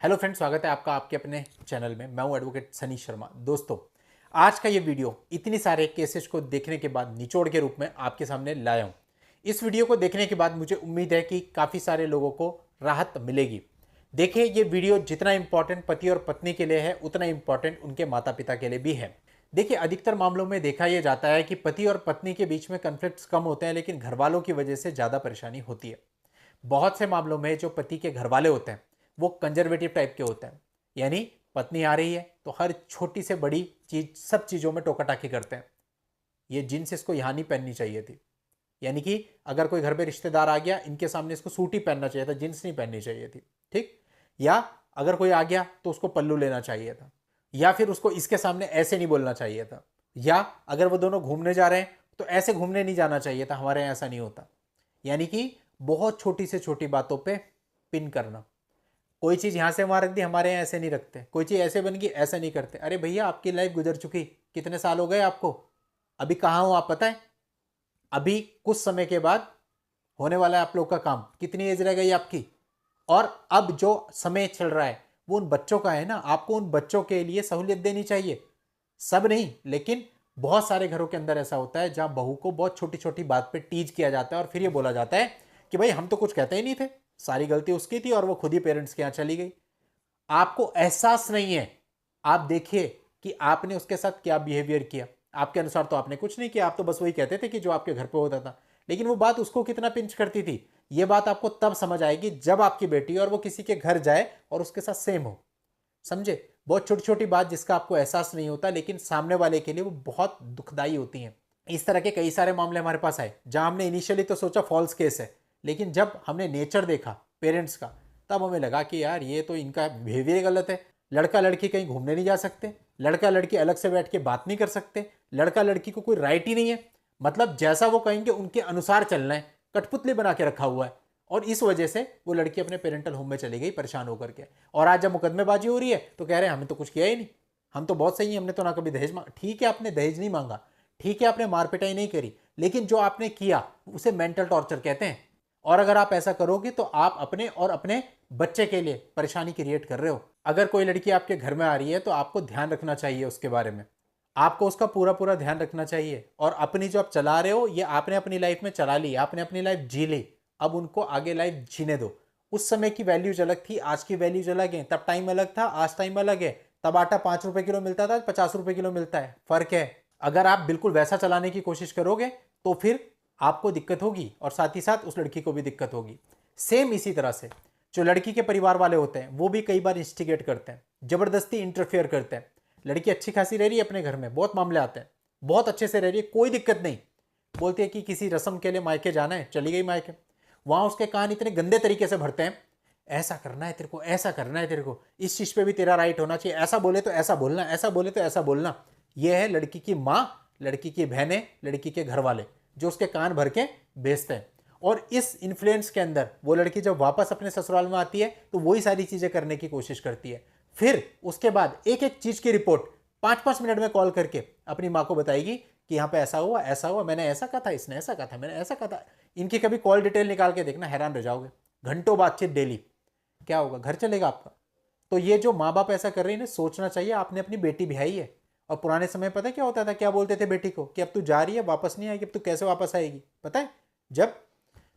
Hello friends, स्वागत है आपका आपके अपने चैनल में। मैं हूं एडवोकेट सनी शर्मा। दोस्तों, आज का ये वीडियो इतनी सारे केसेस को देखने के बाद निचोड़ के रूप में आपके सामने लाया हूं। इस वीडियो को देखने के बाद मुझे उम्मीद है कि काफ़ी सारे लोगों को राहत मिलेगी। देखिए, ये वीडियो जितना इंपॉर्टेंट पति और पत्नी के लिए है उतना इंपॉर्टेंट उनके माता पिता के लिए भी है। देखिए, अधिकतर मामलों में देखा यह जाता है कि पति और पत्नी के बीच में कन्फ्लिक्ट्स कम होते हैं, लेकिन घर वालों की वजह से ज़्यादा परेशानी होती है। बहुत से मामलों में जो पति के घर वाले होते हैं वो कंजर्वेटिव टाइप के होते हैं, यानी पत्नी आ रही है तो हर छोटी से बड़ी चीज सब चीज़ों में टोका टाकी करते हैं। ये जीन्स इसको यहाँ नहीं पहननी चाहिए थी, यानी कि अगर कोई घर पे रिश्तेदार आ गया इनके सामने इसको सूट ही पहनना चाहिए था, जीन्स नहीं पहननी चाहिए थी। ठीक, या अगर कोई आ गया तो उसको पल्लू लेना चाहिए था, या फिर उसको इसके सामने ऐसे नहीं बोलना चाहिए था, या अगर वो दोनों घूमने जा रहे हैं तो ऐसे घूमने नहीं जाना चाहिए था, हमारे यहाँ ऐसा नहीं होता। यानी कि बहुत छोटी से छोटी बातों पे पिन करना। कोई चीज़ यहाँ से वहाँ रख दी, हमारे यहाँ ऐसे नहीं रखते। कोई चीज़ ऐसे बन गई, ऐसा नहीं करते। अरे भैया, आपकी लाइफ गुजर चुकी, कितने साल हो गए आपको, अभी कहाँ हो आप पता है? अभी कुछ समय के बाद होने वाला है आप लोग का काम। कितनी एज रह गई आपकी? और अब जो समय चल रहा है वो उन बच्चों का है ना। आपको उन बच्चों के लिए सहूलियत देनी चाहिए। सब नहीं, लेकिन बहुत सारे घरों के अंदर ऐसा होता है जहां बहू को बहुत छोटी छोटी बात पे टीज किया जाता है और फिर ये बोला जाता है कि भाई हम तो कुछ कहते ही नहीं थे, सारी गलती उसकी थी और वो खुद ही पेरेंट्स के यहां चली गई। आपको एहसास नहीं है। आप देखिए कि आपने उसके साथ क्या बिहेवियर किया। आपके अनुसार तो आपने कुछ नहीं किया, आप तो बस वही कहते थे कि जो आपके घर पे होता था, लेकिन वो बात उसको कितना पिंच करती थी ये बात आपको तब समझ आएगी जब आपकी बेटी और वो किसी के घर जाए और उसके साथ सेम हो। समझे? बहुत छोटी छोटी बात जिसका आपको एहसास नहीं होता, लेकिन सामने वाले के लिए वो बहुत दुखदाई होती हैं। इस तरह के कई सारे मामले हमारे पास आए जहां हमने इनिशियली तो सोचा फॉल्स केस है, लेकिन जब हमने नेचर देखा पेरेंट्स का तब हमें लगा कि यार ये तो इनका बिहेवियर गलत है। लड़का लड़की कहीं घूमने नहीं जा सकते, लड़का लड़की अलग से बैठ के बात नहीं कर सकते, लड़का लड़की को कोई राइट ही नहीं है। मतलब जैसा वो कहेंगे उनके अनुसार चलना है, कठपुतली बना के रखा हुआ है। और इस वजह से वो लड़की अपने पेरेंटल होम में चली गई परेशान होकर के। और आज जब मुकदमेबाजी हो रही है तो कह रहे हैं हमें तो कुछ किया ही नहीं, हम तो बहुत सही हैं, हमने तो ना कभी दहेज मांगा। ठीक है, आपने दहेज नहीं मांगा, ठीक है, आपने मारपिटाई नहीं करी, लेकिन जो आपने किया उसे मेंटल टॉर्चर कहते हैं। और अगर आप ऐसा करोगे तो आप अपने और अपने बच्चे के लिए परेशानी क्रिएट कर रहे हो। अगर कोई लड़की आपके घर में आ रही है तो आपको ध्यान रखना चाहिए उसके बारे में, आपको उसका पूरा पूरा ध्यान रखना चाहिए। और अपनी जो आप चला रहे हो ये आपने अपनी लाइफ में चला ली, आपने अपनी लाइफ जी ली, अब उनको आगे लाइफ जीने दो। उस समय की वैल्यूज अलग थी, आज की वैल्यूज अलग है। तब टाइम अलग था, आज टाइम अलग है। तब आटा 5 रुपए किलो मिलता था, 50 रुपए किलो मिलता है, फर्क है। अगर आप बिल्कुल वैसा चलाने की कोशिश करोगे तो फिर आपको दिक्कत होगी और साथ ही साथ उस लड़की को भी दिक्कत होगी। सेम इसी तरह से जो लड़की के परिवार वाले होते हैं वो भी कई बार इंस्टिगेट करते हैं, जबरदस्ती इंटरफेयर करते हैं। लड़की अच्छी खासी रह रही है अपने घर में, बहुत मामले आते हैं, बहुत अच्छे से रह रही है, कोई दिक्कत नहीं, बोलती है कि किसी रस्म के लिए मायके जाना है, चली गई मायके। वहां उसके कान इतने गंदे तरीके से भरते हैं, ऐसा करना है तेरे को, ऐसा करना है तेरे को, इस चीज पे भी तेरा राइट होना चाहिए, ऐसा बोले तो ऐसा बोलना, ऐसा बोले तो ऐसा बोलना। यह है लड़की की माँ, लड़की की बहनें, लड़की के घर वाले जो उसके कान भर के बेचते हैं। और इस इन्फ्लुएंस के अंदर वो लड़की जब वापस अपने ससुराल में आती है तो वही सारी चीजें करने की कोशिश करती है। फिर उसके बाद एक एक चीज की रिपोर्ट 5-5 मिनट में कॉल करके अपनी माँ को बताएगी कि यहाँ पे ऐसा हुआ, मैंने ऐसा कहा था, इसने ऐसा कहा था, मैंने ऐसा कहा था। इनकी कभी कॉल डिटेल निकाल के देखना, हैरान रह जाओगे। घंटों बातचीत डेली, क्या होगा? घर चलेगा आपका। तो ये जो माँ बाप ऐसा कर रहे हैं इन्हें सोचना चाहिए, आपने अपनी बेटी ब्याई है। और पुराने समय पता है क्या होता था, क्या बोलते थे बेटी को कि अब तू जा रही है, वापस नहीं आएगी, अब तू कैसे वापस आएगी? पता है जब,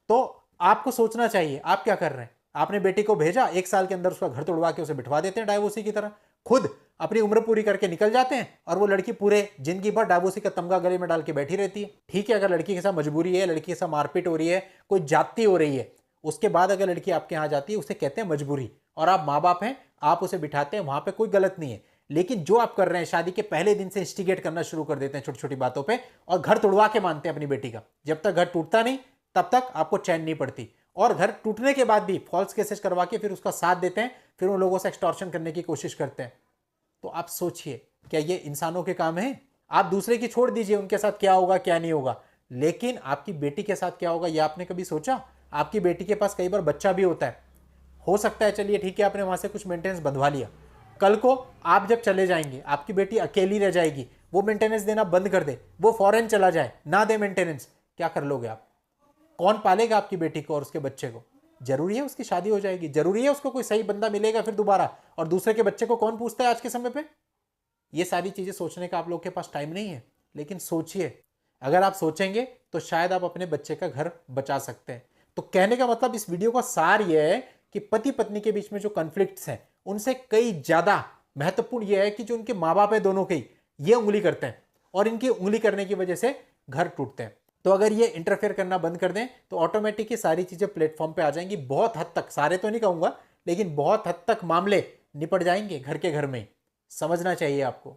तो आपको सोचना चाहिए आप क्या कर रहे हैं। आपने बेटी को भेजा, 1 साल के अंदर उसका घर तोड़वा के उसे बिठवा देते हैं डायवोर्सी की तरह, खुद अपनी उम्र पूरी करके निकल जाते हैं और वो लड़की पूरे जिंदगी भर डायवोर्सी का तमगा गले में डाल के बैठी रहती है। ठीक है, अगर लड़की के साथ मजबूरी है, लड़की के साथ मारपीट हो रही है, कोई जाति हो रही है, उसके बाद अगर लड़की आपके यहाँ जाती है उसे कहते हैं मजबूरी, और आप माँ बाप हैं, आप उसे बिठाते हैं, वहां पे कोई गलत नहीं है। लेकिन जो आप कर रहे हैं, शादी के पहले दिन से इंस्टिगेट करना शुरू कर देते हैं छोटी छोटी बातों पे और घर तोड़वा के मानते हैं अपनी बेटी का। जब तक घर टूटता नहीं तब तक आपको चैन नहीं पड़ती, और घर टूटने के बाद भी फॉल्स केसेस करवा के फिर उसका साथ देते हैं, फिर उन लोगों से एक्सटॉर्शन करने की कोशिश करते हैं। तो आप सोचिए, क्या ये इंसानों के काम है? आप दूसरे की छोड़ दीजिए उनके साथ क्या होगा क्या नहीं होगा, लेकिन आपकी बेटी के साथ क्या होगा ये आपने कभी सोचा? आपकी बेटी के पास कई बार बच्चा भी होता है, हो सकता है, चलिए ठीक है, आपने वहां से कुछ मेंटेनेंस बंधवा लिया, कल को आप जब चले जाएंगे आपकी बेटी अकेली रह जाएगी, वो मेंटेनेंस देना बंद कर दे, वो फॉरेन चला जाए, ना दे मेंटेनेंस, क्या कर लोगे आप? कौन पालेगा आपकी बेटी को और उसके बच्चे को? जरूरी है उसकी शादी हो जाएगी? जरूरी है उसको कोई सही बंदा मिलेगा फिर दोबारा? और दूसरे के बच्चे को कौन पूछता है आज के समय पे? ये सारी चीजें सोचने का आप लोग के पास टाइम नहीं है, लेकिन सोचिए। अगर आप सोचेंगे तो शायद आप अपने बच्चे का घर बचा सकते हैं। तो कहने का मतलब इस वीडियो का सार यह है कि पति पत्नी के बीच में जो कॉन्फ्लिक्ट्स हैं उनसे कई ज्यादा महत्वपूर्ण यह है कि जो उनके माँ बाप है दोनों के, ये उंगली करते हैं और इनकी उंगली करने की वजह से घर टूटते हैं। तो अगर ये इंटरफेयर करना बंद कर दें तो ऑटोमेटिक ये सारी चीजें प्लेटफॉर्म पे आ जाएंगी। बहुत हद तक, सारे तो नहीं कहूंगा, लेकिन बहुत हद तक मामले निपट जाएंगे घर के घर में। समझना चाहिए आपको।